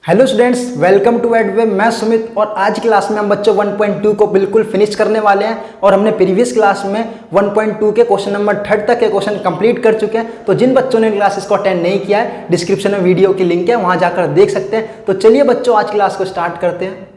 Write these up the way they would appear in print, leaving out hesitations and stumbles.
Hello students, welcome to Adweb. मैं सुमित और आज की क्लास में हम बच्चों 1.2 को बिल्कुल फिनिश करने वाले हैं और हमने प्रीवियस क्लास में 1.2 के क्वेश्चन नंबर 3 तक के क्वेश्चन कंप्लीट कर चुके हैं। तो जिन बच्चों ने क्लासेस को अटेंड नहीं किया है, डिस्क्रिप्शन में वीडियो की लिंक है, वहां जाकर देख सकते हैं। तो चलिए बच्चों, आज क्लास को स्टार्ट करते हैं।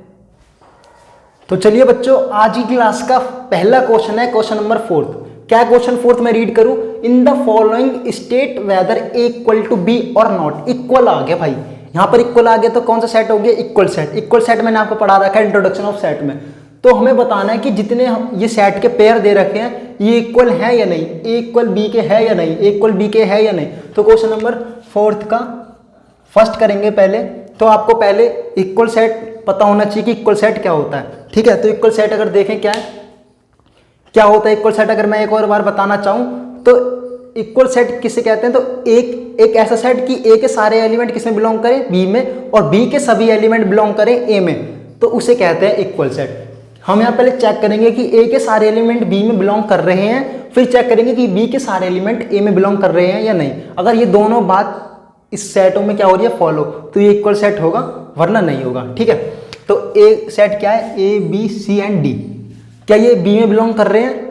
तो चलिए बच्चों, आज की क्लास का पहला क्वेश्चन है क्वेश्चन नंबर 4। क्या क्वेश्चन 4 में रीड करूं? In the following state whether A equal to B और नॉट। इक्वल आ गया भाई, यहाँ पर इक्वल आ गया तो कौन सा सेट हो गया? Equal set. इक्वल सेट मैंने आपको पढ़ा रखा है इंट्रोडक्शन ऑफ सेट में। तो हमें बताना है कि जितने हम ये सेट के पेयर दे रखे हैं ये इक्वल है या नहीं, ए इक्वल बी के है या नहीं, ए इक्वल बी के है या नहीं। तो क्वेश्चन नंबर 4 का फर्स्ट करेंगे पहले। तो आपको पहले इक्वल सेट पता होना चाहिए कि इक्वल सेट क्या होता है, ठीक है। तो इक्वल सेट अगर देखें क्या होता है इक्वल सेट, अगर मैं एक और बार बताना चाहूँ तो इक्वल सेट किसे कहते हैं? तो एक ऐसा सेट कि ए के सारे एलिमेंट किसमें बिलोंग करें? बी में, और बी के सभी एलिमेंट बिलोंग करें ए में, तो उसे कहते हैं इक्वल सेट। हम यहाँ पहले चेक करेंगे कि ए के सारे एलिमेंट बी में बिलोंग कर रहे हैं, फिर चेक करेंगे कि बी के सारे एलिमेंट ए में बिलोंग कर रहे हैं या नहीं। अगर ये दोनों बात इस सेटों में क्या हो रही है? फॉलो, तो ये इक्वल सेट होगा, वरना नहीं होगा, ठीक है। तो ए सेट क्या है? A B C and D. क्या ये बी में बिलोंग कर रहे हैं?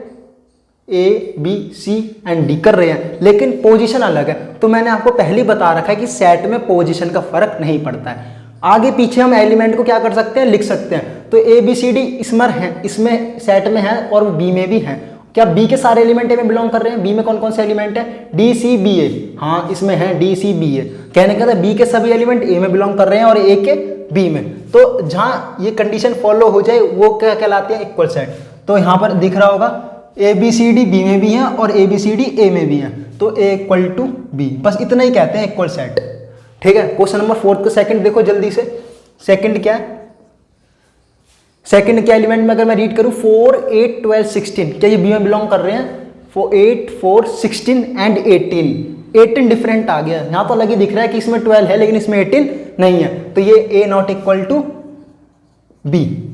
A B C and D कर रहे हैं, लेकिन पोजीशन अलग है। तो मैंने आपको पहले ही बता रखा है कि सेट में पोजीशन का फर्क नहीं पड़ता है। आगे पीछे हम एलिमेंट को क्या कर सकते हैं? लिख सकते हैं। तो ए बी सी डी इसमें सेट में है और बी में भी है। क्या बी के सारे एलिमेंट ए में बिलोंग कर रहे हैं? बी में कौन कौन से एलिमेंट है? डी सी बी ए। हाँ, इसमें है डी सी बी ए। कहने का था बी के सभी एलिमेंट ए में बिलोंग कर रहे हैं और ए के बी में। तो जहाँ ये कंडीशन फॉलो हो जाए वो क्या कहलाती है? Equal set. तो यहाँ पर दिख रहा होगा A B C D B में भी है और ए बी सी डी ए में भी है, तो ए इक्वल टू बी। बस इतना ही कहते हैं इक्वल सेट, ठीक है। क्वेश्चन नंबर 4 को सेकंड देखो जल्दी से। सेकंड क्या है? सेकंड के एलिमेंट में अगर मैं रीड करूं 4 8 12 16, क्या ये बी में बिलोंग कर रहे हैं? 8 4 16 एंड 18 डिफरेंट आ गया। यहाँ तो अलग ही दिख रहा है कि इसमें 12 है लेकिन इसमें 18 नहीं है, तो ये ए नॉट इक्वल टू बी।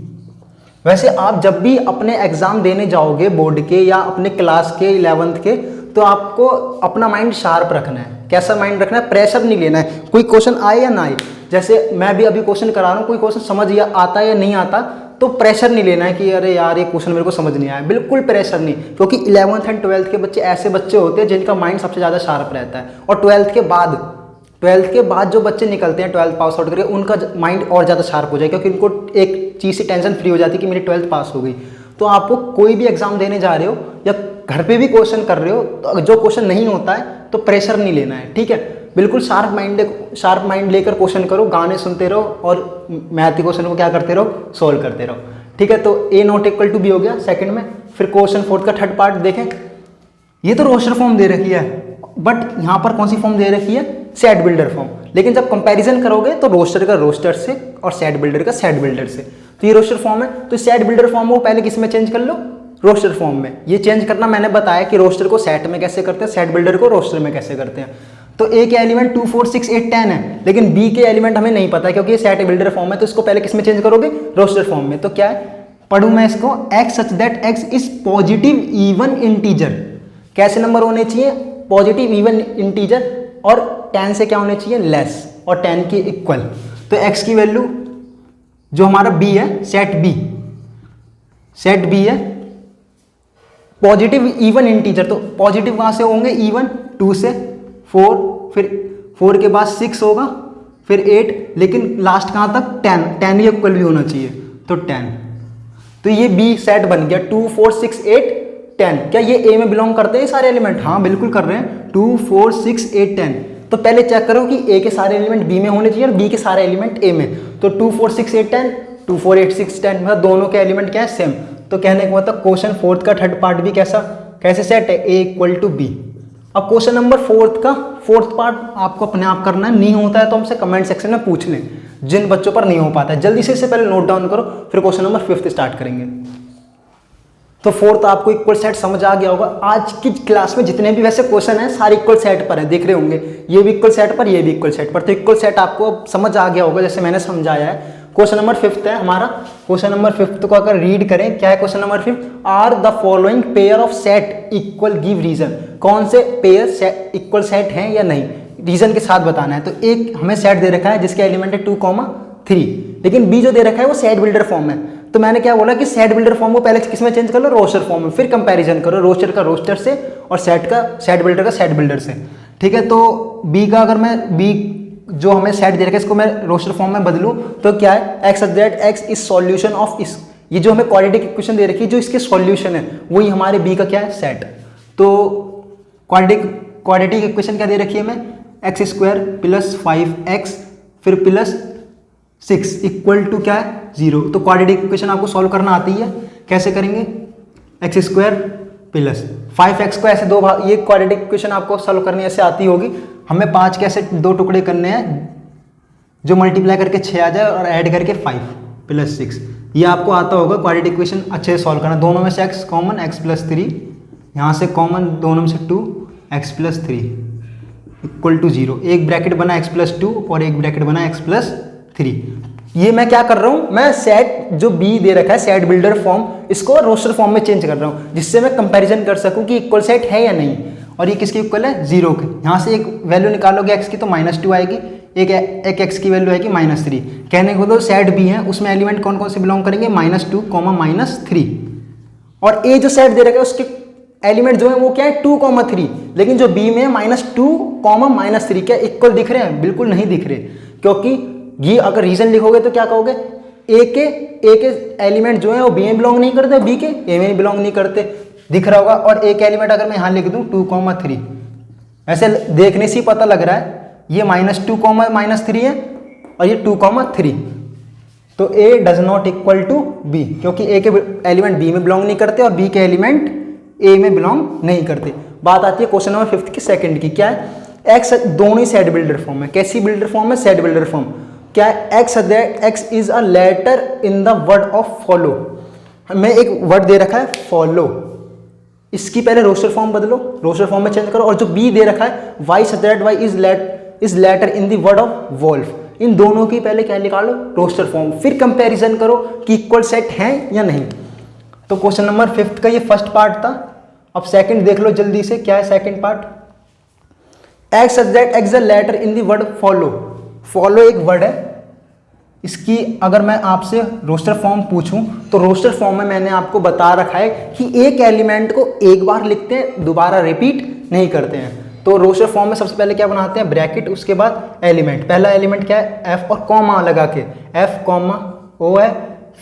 वैसे आप जब भी अपने एग्जाम देने जाओगे बोर्ड के या अपने क्लास के 11th के, तो आपको अपना माइंड शार्प रखना है। कैसा माइंड रखना है? प्रेशर नहीं लेना है, कोई क्वेश्चन आए या ना आए। जैसे मैं भी अभी क्वेश्चन करा रहा हूँ, कोई क्वेश्चन समझ या आता है या नहीं आता, तो प्रेशर नहीं लेना है कि अरे यार ये क्वेश्चन मेरे को समझ नहीं आया। बिल्कुल प्रेशर नहीं, क्योंकि 11th एंड 12th के बच्चे ऐसे बच्चे होते हैं जिनका माइंड सबसे ज़्यादा शार्प रहता है। और 12th के बाद जो बच्चे निकलते हैं 12th पास आउट करके, उनका माइंड और ज़्यादा शार्प हो जाए, क्योंकि उनको एक चीज़ से टेंशन फ्री हो जाती है कि मेरी 12th पास हो गई। तो आपको कोई भी एग्जाम देने जा रहे हो या घर पे भी क्वेश्चन कर रहे हो, तो जो क्वेश्चन नहीं होता है तो प्रेशर नहीं लेना है, ठीक है। बिल्कुल शार्प माइंड लेकर क्वेश्चन करो, गाने सुनते रहो और मैथ के क्वेश्चन को क्या करते रहो? सोल्व करते रहो, ठीक है। तो ए नॉट इक्वल टू बी हो गया सेकंड में। फिर क्वेश्चन 4 का थर्ड पार्ट देखें। ये तो रोस्टर फॉर्म दे रखी है, बट यहाँ पर कौन सी फॉर्म दे रखी है? Set builder form. लेकिन जब कंपैरिजन करोगे तो रोस्टर का रोस्टर से और सेट बिल्डर का सेट बिल्डर से। तो ये रोस्टर फॉर्म है, तो सेट बिल्डर फॉर्म को पहले किस में चेंज कर लो? रोस्टर फॉर्म में। ये चेंज करना मैंने बताया कि रोस्टर को सेट में कैसे करते हैं, सेट बिल्डर को रोस्टर में कैसे करते हैं। तो ए के एलिमेंट 2 4 6 8 10 है, लेकिन बी के एलिमेंट हमें नहीं पता क्योंकि ये सेट बिल्डर फॉर्म है। तो इसको पहले किस में चेंज करोगे? रोस्टर फॉर्म में। तो क्या है? पढ़ूं मैं इसको, x such that x is positive even integer. कैसे नंबर होने चाहिए? पॉजिटिव इवन इंटीजर, और 10 से क्या होने चाहिए? लेस, और 10 के इक्वल। तो x की वैल्यू जो हमारा b है, सेट b है पॉजिटिव इवन इंटीजर। तो पॉजिटिव कहाँ से होंगे? इवन 2 से 4, फिर 4 के बाद 6 होगा, फिर 8, लेकिन लास्ट कहाँ तक? 10 के इक्वल भी होना चाहिए, तो 10। तो ये b सेट बन गया 2 4 6 8 10। क्या ये ए में बिलोंग करते हैं सारे एलिमेंट? हाँ बिल्कुल कर रहे हैं। 2 4 6 8 10। तो पहले चेक करो कि ए के सारे एलिमेंट बी में होने चाहिए और बी के सारे एलिमेंट ए में। तो 2 4 6 8 10, 2 4 8 6 10, मतलब दोनों के एलिमेंट क्या है? सेम। तो कहने का मतलब क्वेश्चन 4 का थर्ड पार्ट भी कैसे सेट है? ए इक्वल टू बी। अब क्वेश्चन नंबर 4 का फोर्थ पार्ट आपको अपने आप करना है। नहीं होता है तो हमसे कमेंट सेक्शन में पूछ लें, जिन बच्चों पर नहीं हो पाता है। जल्दी से इससे पहले नोट डाउन करो, फिर क्वेश्चन नंबर 5 स्टार्ट करेंगे। तो 4 आपको इक्वल सेट समझ आ गया होगा। आज की क्लास में जितने भी वैसे क्वेश्चन हैं सारे इक्वल सेट पर है, देख रहे होंगे। ये भी इक्वल सेट पर, ये भी इक्वल सेट पर। तो इक्वल सेट आपको समझ आ गया होगा जैसे मैंने समझाया है। क्वेश्चन नंबर 5 है हमारा। क्वेश्चन नंबर 5 को अगर रीड करें, क्या है question number 5? Are the following pair of set equal, give reason. कौन से पेयर इक्वल सेट हैं या नहीं? रीजन के साथ बताना है। तो एक हमें सेट दे रखा है जिसके एलिमेंट है 2, 3, लेकिन बी जो दे रखा है वो सेट बिल्डर फॉर्म है। तो मैंने क्या बोला कि सेट बिल्डर फॉर्म को पहले किसमें चेंज कर लो, रोस्टर फॉर्म में, फिर कंपैरिजन करो रोस्टर का रोस्टर से और सेट बिल्डर का सेट बिल्डर से। ठीक है, तो बी का अगर मैं बी जो हमें सेट दे रखा है इसको मैं रोस्टर फॉर्म में बदलूं तो क्या है, x इज सॉल्यूशन ऑफ इस, ये जो हमें क्वाड्रेटिक इक्वेशन दे रखी है जो इसके सॉल्यूशन है वही हमारे बी का क्या है, सेट। तो क्वाड्रेटिक इक्वेशन क्या दे रखी है हमें, x² + 5x फिर +6 इक्वल टू क्या है, 0। तो क्वाड्रेटिक इक्वेशन आपको सॉल्व करना आती है, कैसे करेंगे, x² + 5x को ऐसे दो भाग, ये क्वाड्रेटिक इक्वेशन आपको सॉल्व करनी ऐसे आती होगी। हमें 5 के ऐसे 2 टुकड़े करने हैं जो मल्टीप्लाई करके 6 आ जाए और ऐड करके 5 + 6, ये आपको आता होगा क्वाड्रेटिक इक्वेशन अच्छे से सॉल्व करना। दोनों में से x कॉमन, x + 3, यहाँ से कॉमन दोनों में से 2, x + 3 इक्वल टू 0। एक ब्रैकेट बना x + 2 और एक ब्रैकेट बना x + 3। ये मैं क्या कर रहा हूँ, मैं सेट जो बी दे रखा है सेट बिल्डर फॉर्म, इसको रोस्टर फॉर्म में चेंज कर रहा हूँ जिससे मैं कंपैरिजन कर सकूँ कि इक्वल सेट है या नहीं। और ये किसके इक्वल है, 0 के। यहाँ से एक वैल्यू निकालोगे x की तो -2 आएगी, एक x की वैल्यू आएगी -3। कहने को तो सेट बी है उसमें एलिमेंट कौन कौन से बिलोंग करेंगे, -2, -3। और ए जो सेट दे रखा है उसके एलिमेंट जो है वो क्या है, 2, 3, लेकिन जो बी में है -2, -3 क्या इक्वल दिख रहे हैं, बिल्कुल नहीं दिख रहे। क्योंकि ये अगर रीजन लिखोगे तो क्या कहोगे, ए के एलिमेंट जो है वो बी में बिलोंग नहीं करते, बी के ए में बिलोंग नहीं करते, दिख रहा होगा। और एक एलिमेंट अगर मैं यहाँ लिख दूँ 2, 3, ऐसे देखने से ही पता लग रहा है ये -2, -3 है और ये 2, 3। तो A does not equal to B, क्योंकि ए के एलिमेंट बी में बिलोंग नहीं करते और बी के एलिमेंट ए में बिलोंग नहीं करते। बात आती है क्वेश्चन नंबर 5 की सेकंड की, क्या है, एक्स दोनों ही सेट बिल्डर फॉर्म है। कैसी बिल्डर फॉर्म है, सेट बिल्डर फॉर्म। क्या है, X is a letter in the word of follow. हमें एक वर्ड दे रखा है फॉलो, इसकी पहले रोस्टर फॉर्म बदलो, रोस्टर फॉर्म में चेंज करो। और जो बी दे रखा है Y is letter in the word of wolf, इन दोनों की पहले क्या निकालो, रोस्टर फॉर्म, फिर कंपैरिजन करो कि इक्वल सेट है या नहीं। तो क्वेश्चन नंबर 5 का ये फर्स्ट पार्ट था। अब सेकंड देख लो जल्दी से, क्या है second part, X a letter in the word follow. Follow एक वर्ड है, इसकी अगर मैं आपसे रोस्टर फॉर्म पूछूं तो रोस्टर फॉर्म में मैंने आपको बता रखा है कि एक एलिमेंट को एक बार लिखते हैं, दोबारा रिपीट नहीं करते हैं। तो रोस्टर फॉर्म में सबसे पहले क्या बनाते हैं, ब्रैकेट, उसके बाद एलिमेंट। पहला एलिमेंट क्या है, एफ और कॉमा लगा के, एफ कॉमा ओ है,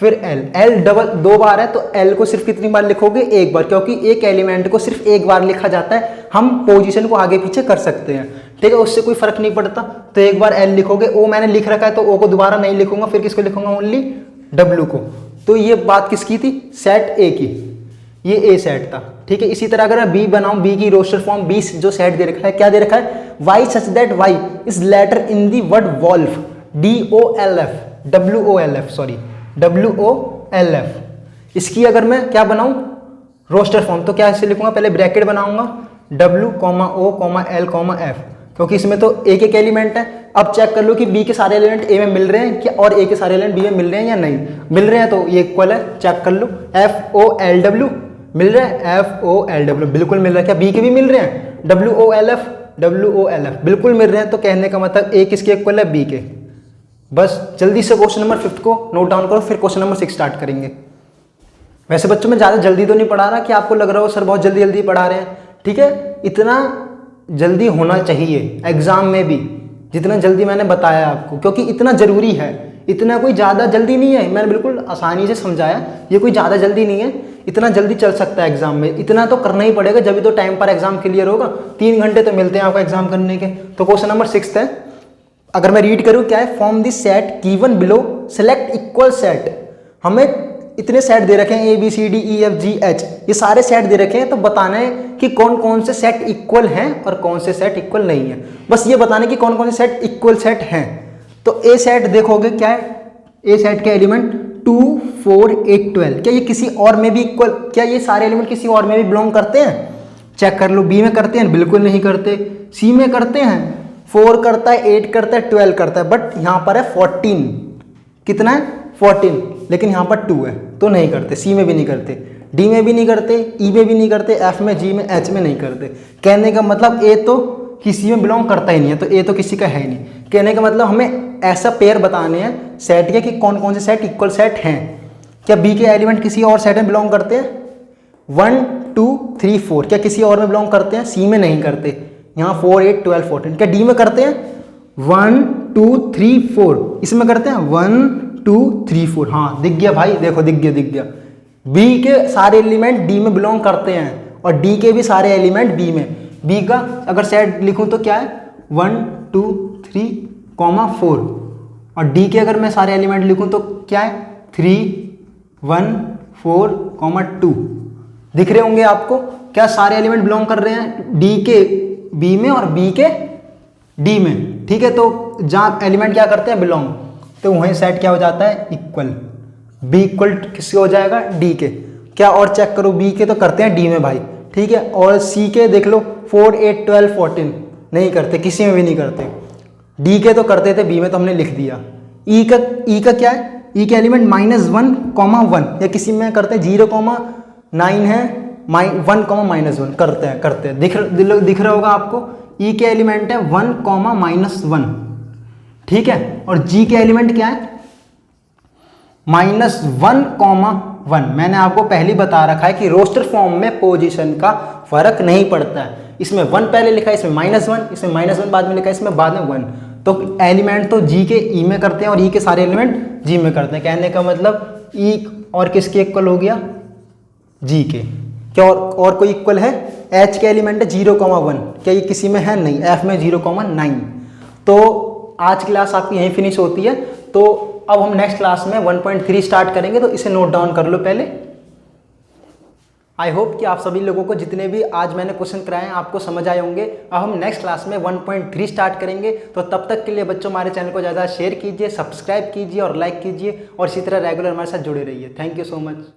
फिर एल डबल 2 बार है तो एल को सिर्फ कितनी बार लिखोगे, एक बार, क्योंकि एक एलिमेंट को सिर्फ एक बार लिखा जाता है, हम पोजीशन को आगे पीछे कर सकते हैं, ठीक है, उससे कोई फर्क नहीं पड़ता। तो एक बार एल लिखोगे, ओ मैंने लिख रखा है तो ओ को दोबारा नहीं लिखूंगा, फिर किसको लिखूंगा, ओनली डब्ल्यू को। तो ये बात किसकी थी, सेट ए की, ये ए सेट था, ठीक है। इसी तरह अगर मैं बी बनाऊं, बी की रोस्टर फॉर्म, बी जो सेट दे रखा है, क्या दे रखा है, Y such that Y is letter in the word wolf, WOLF। इसकी अगर मैं क्या बनाऊं, रोस्टर फॉर्म, तो क्या ऐसे लिखूंगा, पहले ब्रैकेट बनाऊंगा, W, O, L, F, क्योंकि इसमें तो एक एक एलिमेंट है। अब चेक कर लो कि बी के सारे एलिमेंट ए में मिल रहे हैं क्या, और ए के सारे एलिमेंट बी में मिल रहे हैं या नहीं मिल रहे हैं, तो ये इक्वल है, चेक कर लो, FOLW मिल रहा है, FOLW बिल्कुल मिल रहा है। क्या बी के भी मिल रहे हैं, WOLF बिल्कुल मिल रहे हैं। तो कहने का मतलब ए किसके इक्वल है, बी के। बस जल्दी से क्वेश्चन नंबर 5 को नोट डाउन करो, फिर क्वेश्चन नंबर 6 स्टार्ट करेंगे। वैसे बच्चों में ज़्यादा जल्दी तो नहीं पढ़ा रहा कि आपको लग रहा हो सर बहुत जल्दी जल्दी पढ़ा रहे हैं, ठीक है, इतना जल्दी होना चाहिए एग्जाम में भी जितना जल्दी मैंने बताया आपको, क्योंकि इतना ज़रूरी है, इतना कोई ज़्यादा जल्दी नहीं है, मैंने बिल्कुल आसानी से समझाया, ये कोई ज़्यादा जल्दी नहीं है, इतना जल्दी चल सकता है एग्जाम में, इतना तो करना ही पड़ेगा, जब भी तो टाइम पर एग्जाम क्लियर होगा। 3 घंटे तो मिलते हैं आपको एग्जाम करने के। तो क्वेश्चन नंबर 6 है, अगर मैं रीड करूँ, क्या है, form this set given below, select equal set. हमें इतने सेट दे रखे हैं, ABCDEFGH, ये सारे सेट दे रखे हैं, तो बताना है कि कौन कौन से सेट इक्वल हैं और कौन से सेट इक्वल नहीं है, बस ये बताना है कि कौन कौन से सेट इक्वल सेट हैं। तो ए सेट देखोगे, क्या है, ए सेट के एलिमेंट 2, 4, 8, 12, क्या ये किसी और में भी इक्वल, क्या ये सारे एलिमेंट किसी और में भी बिलोंग करते हैं, चेक कर लो। बी में करते हैं, बिल्कुल नहीं करते। सी में करते हैं, 4 करता है, 8 करता है, 12 करता है, बट यहाँ पर है 14, कितना है, 14, लेकिन यहाँ पर 2 है तो नहीं करते। सी में भी नहीं करते, डी में भी नहीं करते, ई में भी नहीं करते, एफ में, जी में, एच में नहीं करते। कहने का मतलब ए तो किसी में बिलोंग करता ही नहीं है, तो ए तो किसी का है ही नहीं। कहने का मतलब हमें ऐसा पेयर बताने हैं सेट के कि कौन कौन से सेट इक्वल सेट हैं। क्या बी के एलिमेंट किसी और सेट में बिलोंग करते हैं? 1 2 3 4 क्या किसी और में बिलोंग करते हैं? सी में नहीं करते। यहाँ 4 8 12 14 क्या डी में करते हैं? 1 2 3 4 इसमें करते हैं 1 2 3 4। हाँ दिख गया भाई, देखो दिख गया। बी के सारे एलिमेंट डी में बिलोंग करते हैं और डी के भी सारे एलिमेंट बी में। बी का अगर सेट लिखूं तो क्या है? 1 2 3 4। और डी के अगर मैं सारे एलिमेंट लिखूं तो क्या है? 3 1 4 2। दिख रहे होंगे आपको, क्या सारे एलिमेंट बिलोंग कर रहे हैं डी के बी में और बी के डी में। ठीक है, तो जहाँ एलिमेंट क्या करते हैं? बिलोंग, तो वहीं सेट क्या हो जाता है? इक्वल। बी इक्वल किसके हो जाएगा? डी के। क्या और चेक करो, बी के तो करते हैं डी में भाई, ठीक है। और सी के देख लो 4 8 12 14 नहीं करते, किसी में भी नहीं करते। डी के तो करते थे बी में, तो हमने लिख दिया। ई का क्या है? ई के एलिमेंट -1 1 या किसी में करते हैं 0 9 है 1 -1 करते हैं। दिख रहा होगा आपको, ई के एलिमेंट है 1 -1, ठीक है। और जी के एलिमेंट क्या है? -1 1। मैंने आपको पहले ही बता रखा है कि रोस्टर फॉर्म में पोजीशन का फर्क नहीं पड़ता है। इसमें 1 पहले लिखा है, इसमें -1, इसमें -1 बाद में लिखा है, इसमें बाद में 1। तो एलिमेंट तो जी के ई में करते हैं और ई के सारे एलिमेंट जी में करते हैं। कहने का मतलब ई और किसके इक्वल हो गया? जी के। क्या और कोई इक्वल है? एच के एलिमेंट है 0 1। क्या ये किसी में है? नहीं। एफ में 0 9। तो आज क्लास आपकी यहीं फिनिश होती है। तो अब हम नेक्स्ट क्लास में 1.3 स्टार्ट करेंगे, तो इसे नोट डाउन कर लो पहले। आई होप कि आप सभी लोगों को जितने भी आज मैंने क्वेश्चन कराए हैं आपको समझ आए होंगे। अब हम नेक्स्ट क्लास में 1.3 स्टार्ट करेंगे। तो तब तक के लिए बच्चों हमारे चैनल को ज़्यादा शेयर कीजिए, सब्सक्राइब कीजिए और लाइक कीजिए, और इसी तरह रेगुलर हमारे साथ जुड़े रहिए। Thank you so much.